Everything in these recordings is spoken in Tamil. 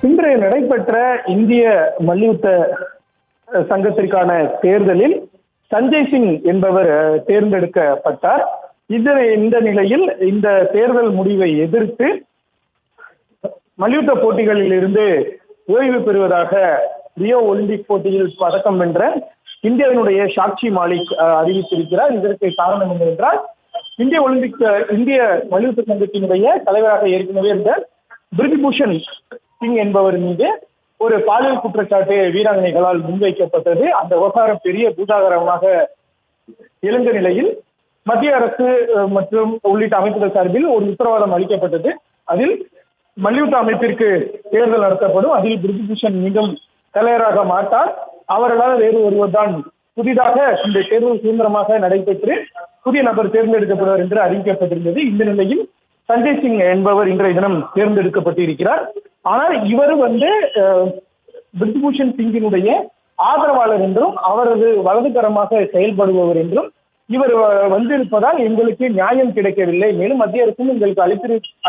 இன்று நடைபெற்ற இந்திய மல்யுத்த சங்கத்திற்கான தேர்தலில் சஞ்சய் சிங் என்பவர் தேர்ந்தெடுக்கப்பட்டார். இந்த நிலையில் இந்த தேர்தல் முடிவை எதிர்த்து மல்யுத்த போட்டிகளில் இருந்து ஓய்வு பெறுவதாக ரியோ ஒலிம்பிக் போட்டியில் பதக்கம் வென்ற இந்தியாவினுடைய சாக்ஷி மாலிக் அறிவித்திருக்கிறார். இதற்கு காரணம் என்னவென்றால் இந்திய மல்யுத்த சங்கத்தினுடைய தலைவராக ஏற்கனவே இருந்த பிரிஜ்பூஷன் சிங் என்பவர் மீது ஒரு பாலியல் குற்றச்சாட்டு வீராங்கனைகளால் முன்வைக்கப்பட்டது. அந்த விவகாரம் பெரிய பூதாகரமாக எழுந்த நிலையில் மத்திய அரசு மற்றும் உள்ளிட்ட அமைப்புகள் சார்பில் ஒரு உத்தரவாதம் அளிக்கப்பட்டது. அதில் மல்யுத்த அமைப்பிற்கு தேர்தல் நடத்தப்படும். அதில் பிரிஜ்பூஷன் மீண்டும் தலைவராக மாட்டார். அவர்களால் வேறு ஒருவர் தான் புதிதாக இந்த தேர்தல் சுதந்திரமாக நடைபெற்று புதிய நபர் தேர்ந்தெடுக்கப்படுவார் என்று அறிவிக்கப்பட்டிருந்தது. இந்த நிலையில் சஞ்சய் சிங் என்பவர் இன்றைய தினம் தேர்ந்தெடுக்கப்பட்டிருக்கிறார். ஆனால் இவர் பிரிஜ்பூஷன் சிங்கினுடைய ஆதரவாளர் என்றும் அவரது வலதுகரமாக செயல்படுபவர் என்றும் இவர் வந்திருப்பதால் எங்களுக்கு நியாயம் கிடைக்கவில்லை, மேலும் மத்திய அரசும் எங்களுக்கு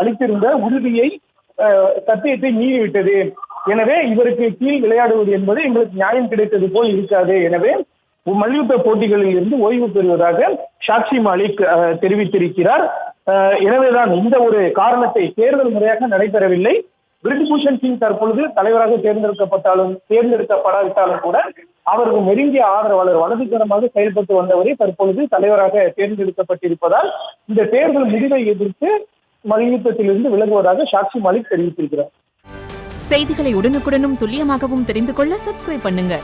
அளித்திருந்த உறுதியை சத்தியத்தை மீறிவிட்டது, எனவே இவருக்கு கீழ் விளையாடுவது என்பது எங்களுக்கு நியாயம் கிடைத்தது போல் இருக்காது, எனவே மல்யுத்த போட்டிகளில் இருந்து ஓய்வு பெறுவதாக சாக்ஷி மாலிக் தெரிவித்திருக்கிறார். எனவேதான் இந்த ஒரு காரணத்தை தேர்தல் முறையாக நடைபெறவில்லை. பிரிஜ்பூஷன் சிங் தற்பொழுது தலைவராக தேர்ந்தெடுக்கப்படாவிட்டாலும் கூட அவருக்கு நெருங்கிய ஆதரவாளர் வலதுகரமாக செயல்பட்டு வந்தவரே தற்பொழுது தலைவராக தேர்ந்தெடுக்கப்பட்டிருப்பதால் இந்த தேர்தல் முடிவை எதிர்த்து மல்யுத்தத்திலிருந்து விலகுவதாக சாக்ஷி மாலிக் தெரிவித்திருக்கிறார். செய்திகளை உடனுக்குடனும் துல்லியமாகவும் தெரிந்து கொள்ள சப்ஸ்கிரைப் பண்ணுங்க.